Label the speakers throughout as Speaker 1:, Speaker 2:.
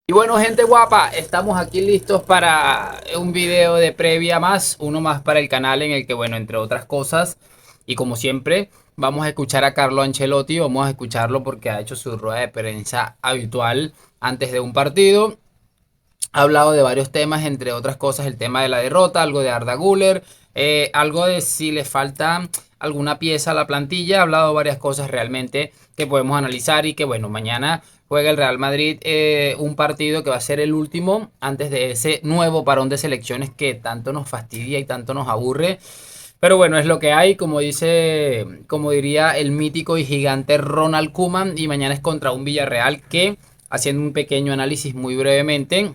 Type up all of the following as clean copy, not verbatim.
Speaker 1: Y bueno, gente guapa, estamos aquí listos para un video de previa más, uno más para el canal en el que, bueno, entre otras cosas, y como siempre, vamos a escuchar a Carlo Ancelotti, vamos a escucharlo porque ha hecho su rueda de prensa habitual antes de un partido. Ha hablado de varios temas, entre otras cosas, el tema de la derrota, algo de Arda Güler, algo de si le falta alguna pieza a la plantilla. Ha hablado de varias cosas realmente que podemos analizar y que, bueno, mañana juega el Real Madrid un partido que va a ser el último antes de ese nuevo parón de selecciones que tanto nos fastidia y tanto nos aburre. Pero bueno, es lo que hay, como dice, como diría el mítico y gigante Ronald Koeman, y mañana es contra un Villarreal que, haciendo un pequeño análisis muy brevemente,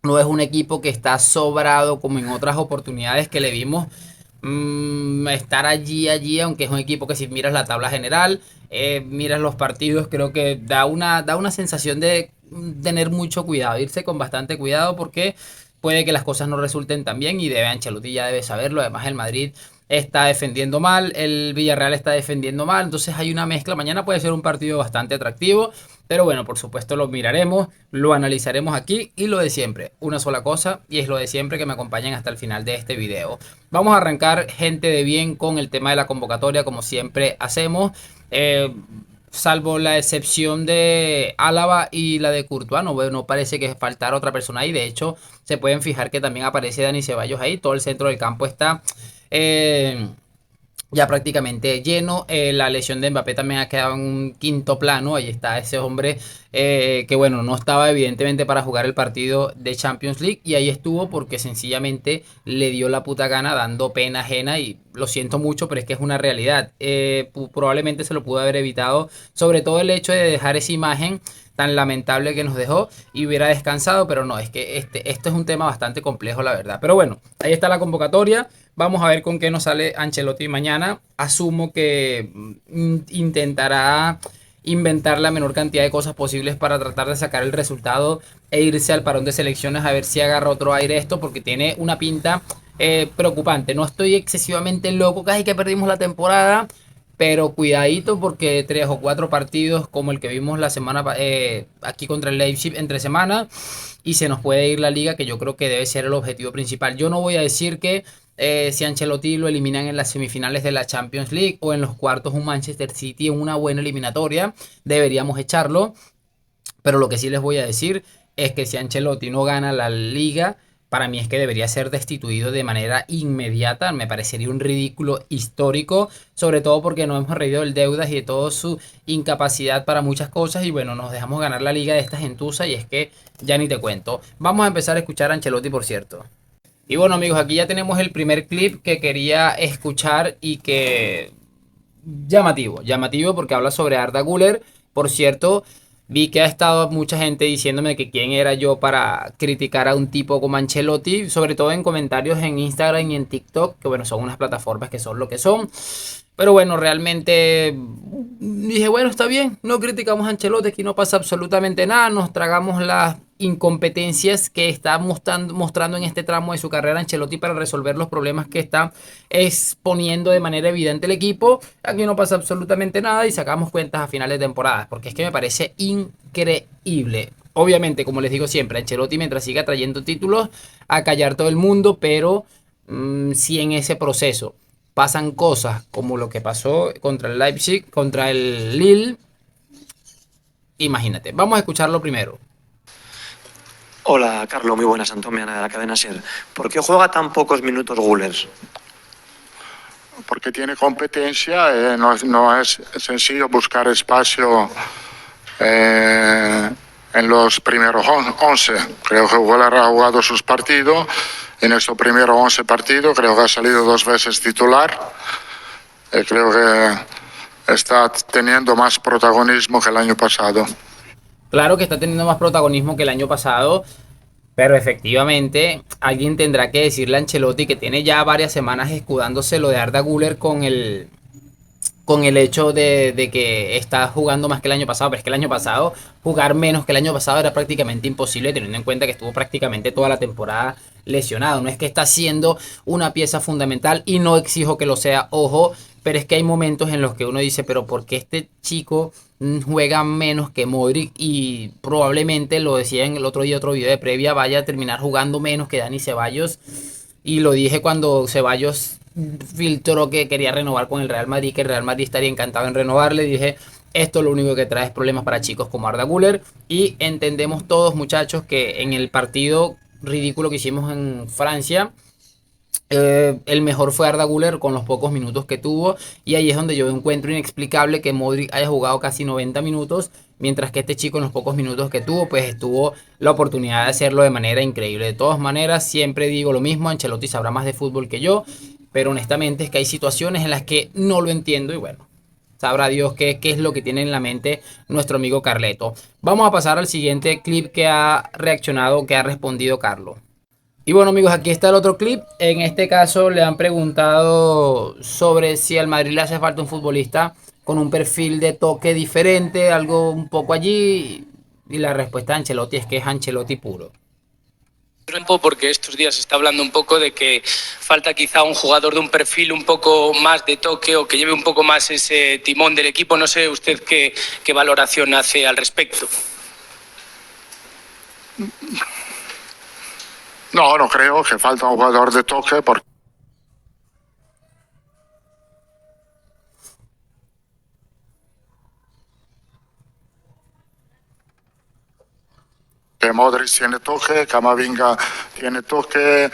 Speaker 1: no es un equipo que está sobrado como en otras oportunidades que le vimos estar allí, aunque es un equipo que si miras la tabla general, miras los partidos, creo que da una sensación de tener mucho cuidado, irse con bastante cuidado porque puede que las cosas no resulten tan bien y debe Ancelotti ya debe saberlo. Además el Madrid está defendiendo mal, el Villarreal está defendiendo mal, entonces hay una mezcla. Mañana puede ser un partido bastante atractivo, pero bueno, por supuesto lo miraremos, lo analizaremos aquí y lo de siempre, una sola cosa y es lo de siempre, que me acompañen hasta el final de este video. Vamos a arrancar, gente de bien, con el tema de la convocatoria como siempre hacemos. Salvo la excepción de Álava y la de Courtois, no parece que faltara otra persona ahí. De hecho, se pueden fijar que también aparece Dani Ceballos ahí. Todo el centro del campo está eh, ya prácticamente lleno. La lesión de Mbappé también ha quedado en un quinto plano. Ahí está ese hombre que bueno, no estaba evidentemente para jugar el partido de Champions League. Y ahí estuvo porque sencillamente le dio la puta gana, dando pena ajena. Y lo siento mucho, pero es que es una realidad. Probablemente se lo pudo haber evitado. Sobre todo el hecho de dejar esa imagen tan lamentable que nos dejó y hubiera descansado, pero no, es que esto es un tema bastante complejo, la verdad. Pero bueno, ahí está la convocatoria. Vamos a ver con qué nos sale Ancelotti mañana. Asumo que intentará inventar la menor cantidad de cosas posibles para tratar de sacar el resultado e irse al parón de selecciones a ver si agarra otro aire esto, porque tiene una pinta preocupante. No estoy excesivamente loco, casi que perdimos la temporada, pero cuidadito porque tres o cuatro partidos como el que vimos la semana aquí contra el Leipzig entre semana y se nos puede ir la liga, que yo creo que debe ser el objetivo principal. Yo no voy a decir que si Ancelotti lo eliminan en las semifinales de la Champions League o en los cuartos un Manchester City en una buena eliminatoria, deberíamos echarlo. Pero lo que sí les voy a decir es que si Ancelotti no gana la liga, para mí es que debería ser destituido de manera inmediata. Me parecería un ridículo histórico, sobre todo porque no hemos reído del deudas y de toda su incapacidad para muchas cosas. Y bueno, nos dejamos ganar la liga de esta gentuza y es que ya ni te cuento. Vamos a empezar a escuchar a Ancelotti, por cierto. Y bueno, amigos, aquí ya tenemos el primer clip que quería escuchar y que llamativo porque habla sobre Arda Güler. Por cierto, vi que ha estado mucha gente diciéndome que quién era yo para criticar a un tipo como Ancelotti, sobre todo en comentarios en Instagram y en TikTok, que bueno, son unas plataformas que son lo que son. Pero bueno, realmente dije, bueno, está bien, no criticamos a Ancelotti, aquí no pasa absolutamente nada, nos tragamos las incompetencias que está mostrando en este tramo de su carrera Ancelotti para resolver los problemas que está exponiendo de manera evidente el equipo. Aquí no pasa absolutamente nada y sacamos cuentas a finales de temporada, porque es que me parece increíble. Obviamente, como les digo siempre, Ancelotti mientras siga trayendo títulos a callar todo el mundo, pero si en ese proceso pasan cosas como lo que pasó contra el Leipzig, contra el Lille, imagínate. Vamos a escucharlo primero.
Speaker 2: Hola, Carlos, muy buenas, Antonio de la cadena SER. ¿Por qué juega tan pocos minutos Gullers?
Speaker 3: Porque tiene competencia, no es sencillo buscar espacio en los primeros 11. Creo que Guller ha jugado sus partidos. En estos primeros 11 partidos creo que ha salido 2 veces titular. Creo que está teniendo más protagonismo que el año pasado.
Speaker 1: Claro que está teniendo más protagonismo que el año pasado, pero efectivamente alguien tendrá que decirle a Ancelotti, que tiene ya varias semanas escudándose lo de Arda Güler con el hecho de que está jugando más que el año pasado. Pero es que el año pasado, jugar menos que el año pasado era prácticamente imposible, teniendo en cuenta que estuvo prácticamente toda la temporada lesionado. No es que está siendo una pieza fundamental y no exijo que lo sea, ojo, pero es que hay momentos en los que uno dice, pero ¿por qué este chico juega menos que Modric y probablemente, lo decía en el otro día, otro video de previa, vaya a terminar jugando menos que Dani Ceballos. Y lo dije cuando Ceballos filtró que quería renovar con el Real Madrid, que el Real Madrid estaría encantado en renovarle. Dije, esto lo único que trae es problemas para chicos como Arda Güler. Y entendemos todos, muchachos, que en el partido ridículo que hicimos en Francia, el mejor fue Arda Güler con los pocos minutos que tuvo, y ahí es donde yo encuentro inexplicable que Modric haya jugado casi 90 minutos, mientras que este chico en los pocos minutos que tuvo, pues tuvo la oportunidad de hacerlo de manera increíble. De todas maneras, siempre digo lo mismo, Ancelotti sabrá más de fútbol que yo, pero honestamente es que hay situaciones en las que no lo entiendo y bueno, sabrá Dios qué es lo que tiene en la mente nuestro amigo Carleto. Vamos a pasar al siguiente clip que ha reaccionado, que ha respondido Carlos. Y bueno amigos, aquí está el otro clip. En este caso le han preguntado sobre si al Madrid le hace falta un futbolista con un perfil de toque diferente, algo un poco allí. Y la respuesta de Ancelotti es que es Ancelotti puro.
Speaker 4: Porque estos días se está hablando un poco de que falta quizá un jugador de un perfil un poco más de toque o que lleve un poco más ese timón del equipo. No sé usted qué valoración hace al respecto.
Speaker 3: No, no creo que falta un jugador de toque porque Modric tiene toque, Camavinga tiene toque,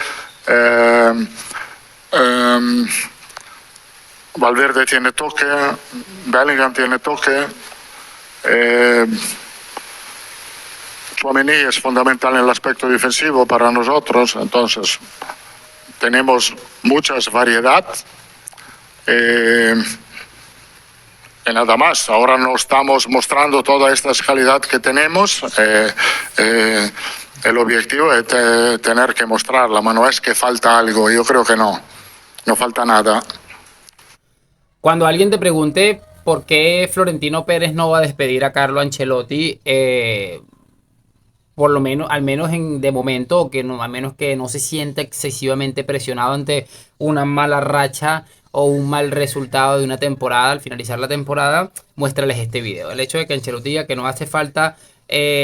Speaker 3: Valverde tiene toque, Bellingham tiene toque, Tchouaméni es fundamental en el aspecto defensivo para nosotros, entonces tenemos muchas variedad. Y nada más, ahora no estamos mostrando toda esta calidad que tenemos. El objetivo es tener que mostrarla, pero no es que falta algo, yo creo que no falta nada.
Speaker 1: Cuando alguien te pregunte por qué Florentino Pérez no va a despedir a Carlo Ancelotti, por lo menos, al menos de momento, o que no, a menos que no se sienta excesivamente presionado ante una mala racha o un mal resultado de una temporada, al finalizar la temporada, muéstrales este video. El hecho de que Ancelotti diga que no hace falta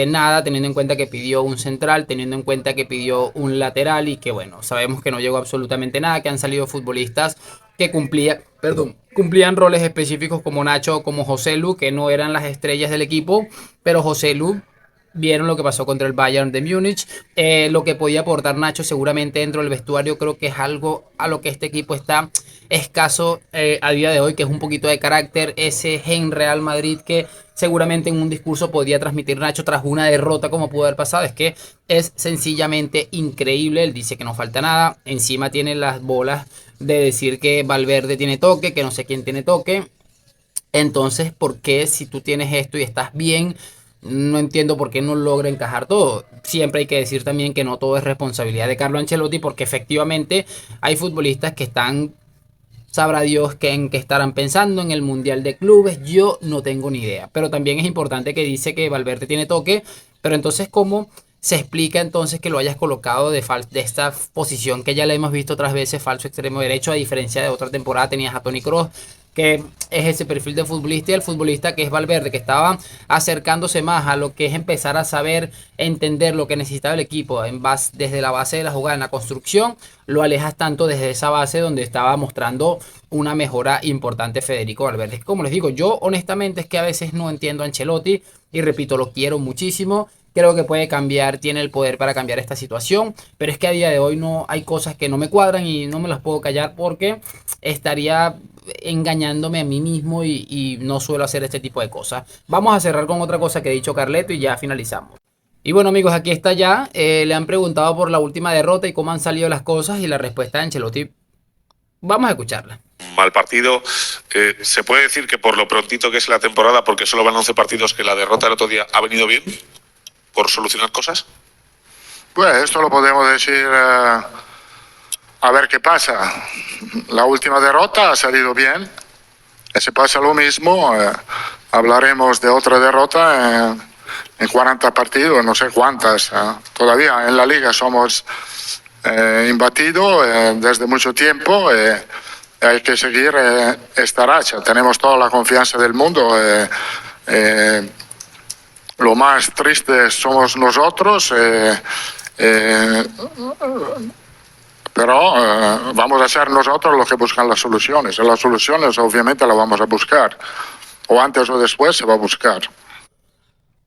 Speaker 1: nada, teniendo en cuenta que pidió un central, teniendo en cuenta que pidió un lateral y que bueno, sabemos que no llegó absolutamente nada, que han salido futbolistas que cumplían roles específicos como Nacho o como José Lu, que no eran las estrellas del equipo, pero José Lu, vieron lo que pasó contra el Bayern de Múnich, lo que podía aportar Nacho seguramente dentro del vestuario, creo que es algo a lo que este equipo está escaso a día de hoy, que es un poquito de carácter, ese gen Real Madrid que seguramente en un discurso podía transmitir Nacho tras una derrota como pudo haber pasado. Es que es sencillamente increíble. Él dice que no falta nada, encima tiene las bolas de decir que Valverde tiene toque, que no sé quién tiene toque. Entonces, ¿por qué si tú tienes esto y estás bien? No entiendo por qué no logra encajar todo. Siempre hay que decir también que no todo es responsabilidad de Carlo Ancelotti, porque efectivamente hay futbolistas que están, sabrá Dios que en qué estarán pensando en el Mundial de Clubes, yo no tengo ni idea. Pero también es importante que dice que Valverde tiene toque, pero entonces ¿cómo se explica entonces que lo hayas colocado de esta posición que ya le hemos visto otras veces, falso extremo derecho, a diferencia de otra temporada tenías a Toni Kroos, que es ese perfil de futbolista, y el futbolista que es Valverde, que estaba acercándose más a lo que es empezar a saber, entender lo que necesitaba el equipo desde la base de la jugada en la construcción, lo alejas tanto desde esa base donde estaba mostrando una mejora importante Federico Valverde. Como les digo, yo honestamente es que a veces no entiendo a Ancelotti, y repito, lo quiero muchísimo. Creo que puede cambiar, tiene el poder para cambiar esta situación, pero es que a día de hoy no hay cosas que no me cuadran y no me las puedo callar porque estaría engañándome a mí mismo y no suelo hacer este tipo de cosas. Vamos a cerrar con otra cosa que ha dicho Carleto y ya finalizamos. Y bueno amigos, aquí está ya. Le han preguntado por la última derrota y cómo han salido las cosas, y la respuesta de Ancelotti, vamos a escucharla.
Speaker 5: Mal partido. ¿Se puede decir que por lo prontito que es la temporada, porque solo van 11 partidos, que la derrota del otro día ha venido bien por solucionar cosas?
Speaker 3: Pues esto lo podemos decir a ver qué pasa. La última derrota ha salido bien. Y si pasa lo mismo, hablaremos de otra derrota en 40 partidos, no sé cuántas. Todavía en la liga somos imbatidos desde mucho tiempo. Hay que seguir esta racha. Tenemos toda la confianza del mundo. Lo más triste somos nosotros, pero vamos a ser nosotros los que buscan las soluciones. Y las soluciones obviamente las vamos a buscar, o antes o después se va a buscar.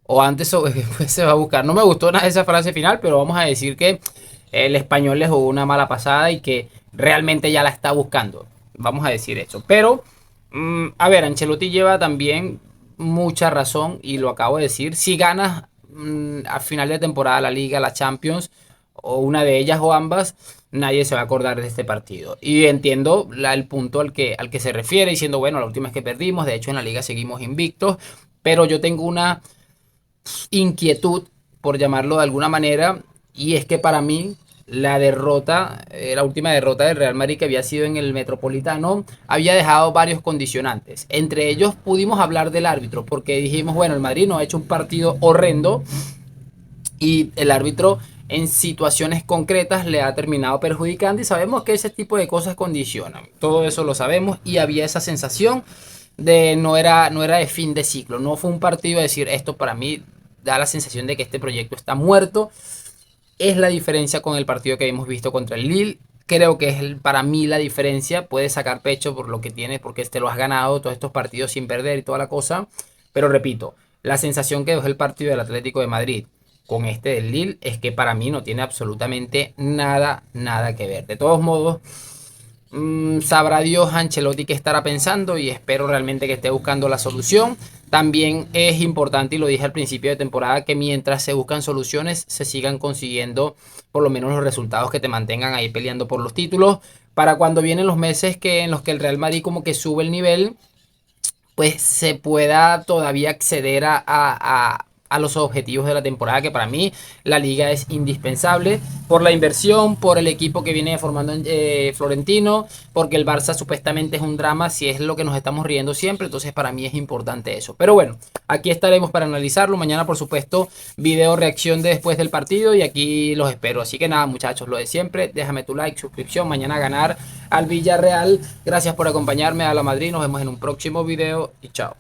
Speaker 1: O antes o después se va a buscar. No me gustó nada esa frase final, pero vamos a decir que el español le jugó una mala pasada y que realmente ya la está buscando. Vamos a decir eso. Pero, a ver, Ancelotti lleva también mucha razón y lo acabo de decir. Si ganas a final de temporada la Liga, la Champions, o una de ellas o ambas, nadie se va a acordar de este partido. Y entiendo el punto al que se refiere, diciendo, bueno, la última vez que perdimos, de hecho en la Liga seguimos invictos, pero yo tengo una inquietud, por llamarlo de alguna manera, y es que para mí la derrota, la última derrota del Real Madrid que había sido en el Metropolitano, había dejado varios condicionantes. Entre ellos pudimos hablar del árbitro, porque dijimos, bueno, el Madrid no ha hecho un partido horrendo y el árbitro en situaciones concretas le ha terminado perjudicando y sabemos que ese tipo de cosas condicionan. Todo eso lo sabemos y había esa sensación de no era de fin de ciclo. No fue un partido de decir esto para mí da la sensación de que este proyecto está muerto. Es la diferencia con el partido que hemos visto contra el Lille. Creo que es para mí la diferencia. Puedes sacar pecho por lo que tienes porque te lo has ganado todos estos partidos sin perder y toda la cosa. Pero repito, la sensación que dejó el partido del Atlético de Madrid con este del Lille es que para mí no tiene absolutamente nada que ver. De todos modos, sabrá Dios Ancelotti qué estará pensando y espero realmente que esté buscando la solución. También es importante, y lo dije al principio de temporada, que mientras se buscan soluciones se sigan consiguiendo por lo menos los resultados que te mantengan ahí peleando por los títulos, para cuando vienen los meses en los que el Real Madrid como que sube el nivel, pues se pueda todavía acceder a los objetivos de la temporada, que para mí la liga es indispensable por la inversión, por el equipo que viene formando Florentino, porque el Barça supuestamente es un drama, si es lo que nos estamos riendo siempre, entonces para mí es importante eso. Pero bueno, aquí estaremos para analizarlo, mañana por supuesto video reacción de después del partido y aquí los espero. Así que nada muchachos, lo de siempre, déjame tu like, suscripción, mañana a ganar al Villarreal. Gracias por acompañarme a la Madrid, nos vemos en un próximo video y chao.